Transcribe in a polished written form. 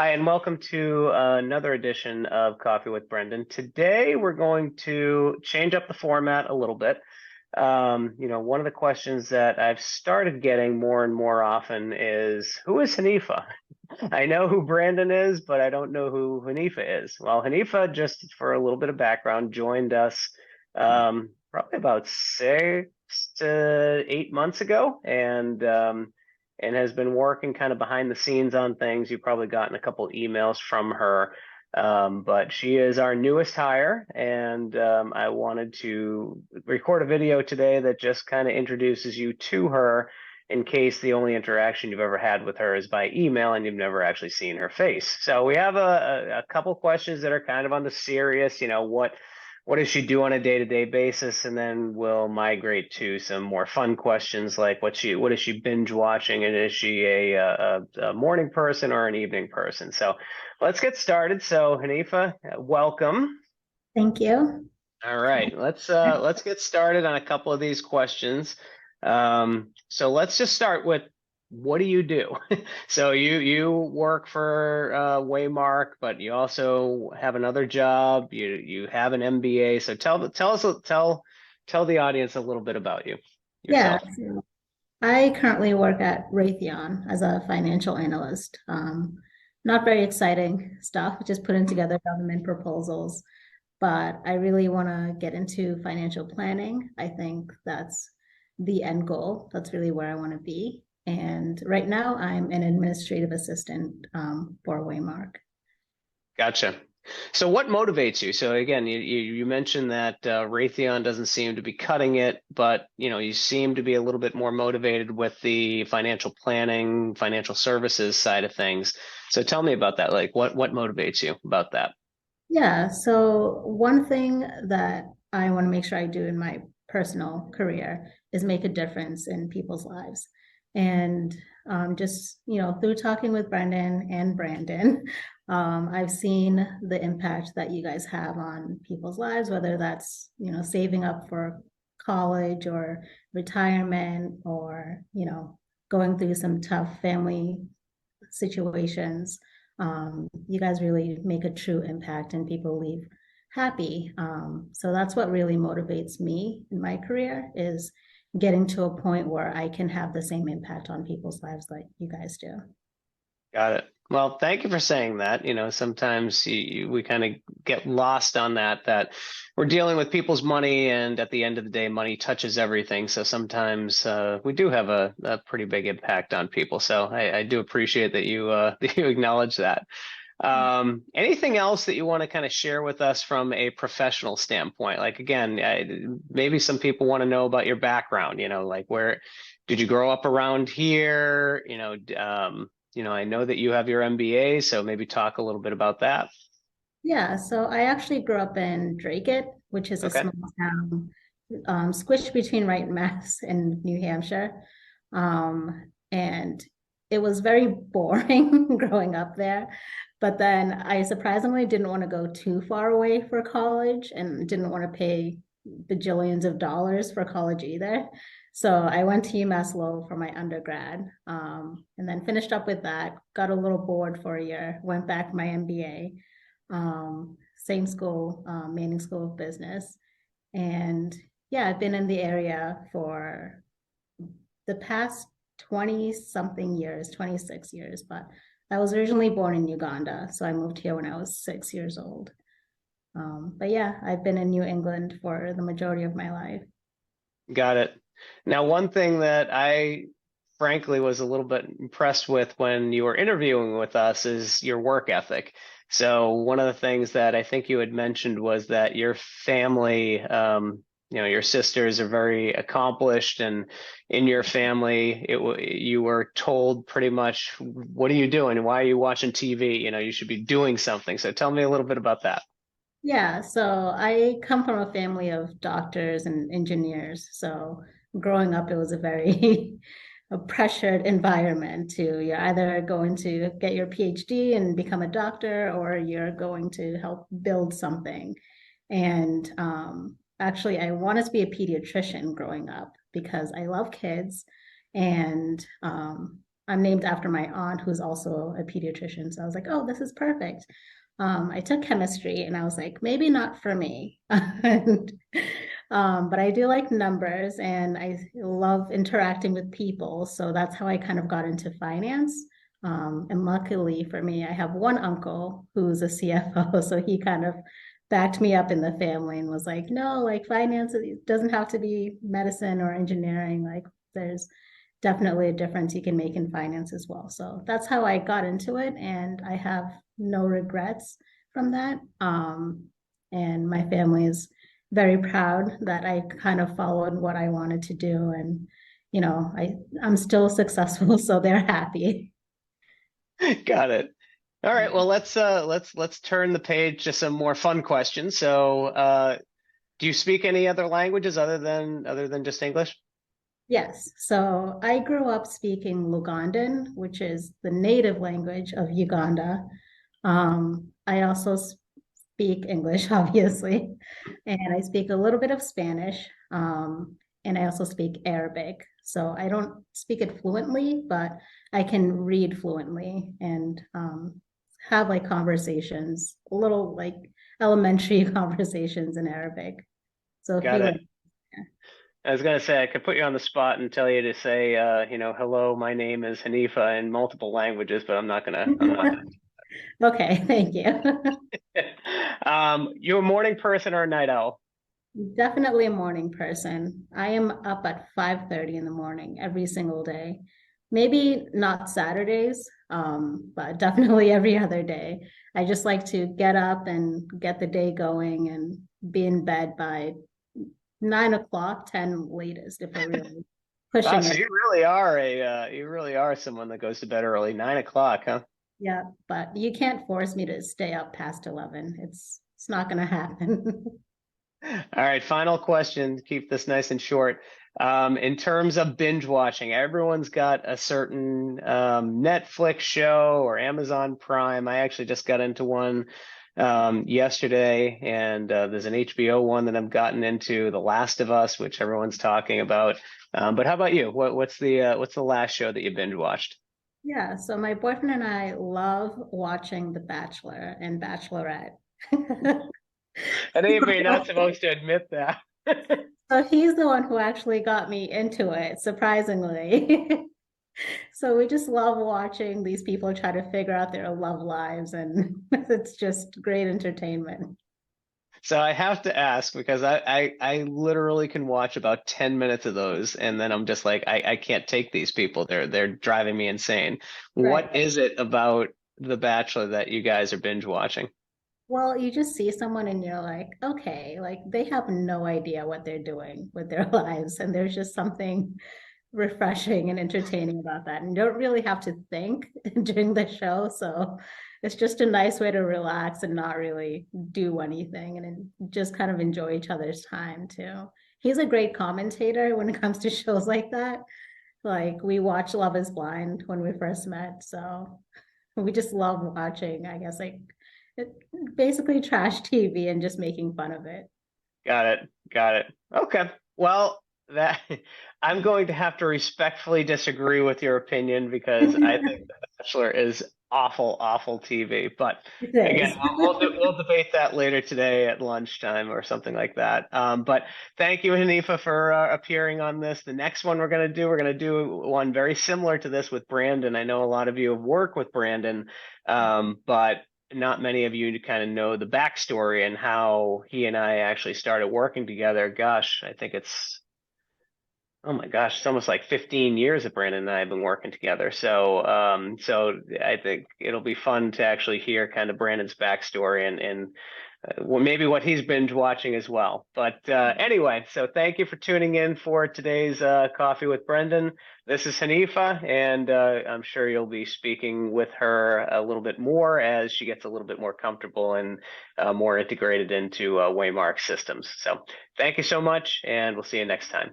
Hi, and welcome to another edition of Coffee with Brendan. Today, we're going to change up the format a little bit. One of the questions that I've started getting more and more often is, who is Hanifa? I know who Brandon is, but I don't know who Hanifa is. Well, Hanifa, just for a little bit of background, joined us probably about 6 to 8 months ago, and has been working kind of behind the scenes on things. You've probably gotten a couple emails from her, but she is our newest hire, and I wanted to record a video today that just kind of introduces you to her in case the only interaction you've ever had with her is by email and you've never actually seen her face. So we have a couple questions that are kind of on the serious, what does she do on a day-to-day basis? And then we'll migrate to some more fun questions like what is she binge watching, and is she a morning person or an evening person? So let's get started. So Hanifa, welcome. Thank you. All right, let's get started on a couple of these questions. So let's just start with, what do you do? So you work for Waymark, but you also have another job. You have an MBA. So tell the audience a little bit about yourself. Yeah, so I currently work at Raytheon as a financial analyst. Not very exciting stuff, just putting together government proposals, but I really want to get into financial planning. I think that's the end goal. That's really where I want to be. And right now, I'm an administrative assistant for Waymark. Gotcha. So what motivates you? So again, you mentioned that Raytheon doesn't seem to be cutting it, but you seem to be a little bit more motivated with the financial planning, financial services side of things. So tell me about that. Like what motivates you about that? Yeah, so one thing that I want to make sure I do in my personal career is make a difference in people's lives. And just, through talking with Brendan and Brandon, I've seen the impact that you guys have on people's lives, whether that's, saving up for college or retirement or, going through some tough family situations. You guys really make a true impact and people leave happy. So that's what really motivates me in my career, is getting to a point where I can have the same impact on people's lives like you guys do. Got it. Well, thank you for saying that. Sometimes we kind of get lost on that we're dealing with people's money, and at the end of the day, money touches everything. So sometimes we do have a pretty big impact on people. So I do appreciate that you that you acknowledge that. Anything else that you want to kind of share with us from a professional standpoint? Like, again, maybe some people want to know about your background, like where did you grow up around here? I know that you have your MBA, so maybe talk a little bit about that. Yeah, so I actually grew up in Dracut, which is a Okay. small town squished between Wright, Mass and New Hampshire. And it was very boring growing up there. But then I surprisingly didn't want to go too far away for college and didn't want to pay bajillions of dollars for college either. So I went to UMass Lowell for my undergrad, and then finished up with that, got a little bored for a year, went back my MBA, same school, Manning School of Business. And yeah, I've been in the area for the past 20 something years, 26 years, but I was originally born in Uganda. So I moved here when I was 6 years old. But yeah, I've been in New England for the majority of my life. Got it. Now, one thing that I frankly was a little bit impressed with when you were interviewing with us is your work ethic. So one of the things that I think you had mentioned was that your family, your sisters are very accomplished, and in your family, you were told pretty much, what are you doing? Why are you watching TV? You should be doing something. So tell me a little bit about that. Yeah, so I come from a family of doctors and engineers. So growing up, it was a very a pressured environment to, you're either going to get your PhD and become a doctor, or you're going to help build something. And actually, I wanted to be a pediatrician growing up because I love kids, and I'm named after my aunt, who's also a pediatrician. So I was like, oh, this is perfect. I took chemistry and I was like, maybe not for me. and, but I do like numbers and I love interacting with people. So that's how I kind of got into finance. And luckily for me, I have one uncle who's a CFO. So he kind of backed me up in the family and was like, no, like finance it doesn't have to be medicine or engineering. Like there's definitely a difference you can make in finance as well. So that's how I got into it. And I have no regrets from that. And my family is very proud that I kind of followed what I wanted to do. And, I'm still successful, so they're happy. Got it. All right. Well, let's turn the page to some more fun questions. So, do you speak any other languages other than just English? Yes. So I grew up speaking Lugandan, which is the native language of Uganda. I also speak English, obviously, and I speak a little bit of Spanish, and I also speak Arabic. So I don't speak it fluently, but I can read fluently and have like conversations, little like elementary conversations in Arabic. So a Got few it. words. I was gonna say I could put you on the spot and tell you to say, hello, my name is Hanifa in multiple languages, but I'm not gonna. I'm not Okay, thank you. gonna. You a morning person or a night owl? Definitely a morning person. I am up at 5:30 in the morning every single day. Maybe not Saturdays, but definitely every other day. I just like to get up and get the day going and be in bed by 9 o'clock, 10 latest if we're really Wow, pushing so it. you really are someone that goes to bed early, 9 o'clock, huh? Yeah, but you can't force me to stay up past 11. It's not gonna happen. All right, final question. Keep this nice and short. In terms of binge watching, everyone's got a certain Netflix show or Amazon Prime. I actually just got into one yesterday, and there's an HBO one that I've gotten into, The Last of Us, which everyone's talking about. But how about you? What's the last show that you binge watched? Yeah, so my boyfriend and I love watching The Bachelor and Bachelorette. I think you're not supposed to admit that. So he's the one who actually got me into it, surprisingly. So we just love watching these people try to figure out their love lives, and it's just great entertainment. So I have to ask because I literally can watch about 10 minutes of those and then I'm just like I can't take these people. They're driving me insane. Right. What is it about The Bachelor that you guys are binge watching? Well, you just see someone and you're like, okay, like they have no idea what they're doing with their lives. And there's just something refreshing and entertaining about that. And you don't really have to think during the show. So it's just a nice way to relax and not really do anything and just kind of enjoy each other's time too. He's a great commentator when it comes to shows like that. Like we watched Love is Blind when we first met. So we just love watching, I guess, like it, basically trash TV and just making fun of it. Got it. Got it. Okay. Well, that I'm going to have to respectfully disagree with your opinion because I think The Bachelor is awful, awful TV. But It again, is. we'll debate that later today at lunchtime or something like that. But thank you, Hanifa, for appearing on this. The next one we're going to do one very similar to this with Brandon. I know a lot of you have worked with Brandon, but not many of you kind of know the backstory and how he and I actually started working together. Gosh, I think oh my gosh, it's almost like 15 years that Brandon and I have been working together. So I think it'll be fun to actually hear kind of Brandon's backstory and well, maybe what he's binge watching as well. But anyway, so thank you for tuning in for today's Coffee with Brendan. This is Hanifa, and I'm sure you'll be speaking with her a little bit more as she gets a little bit more comfortable and more integrated into Waymark systems. So thank you so much, and we'll see you next time.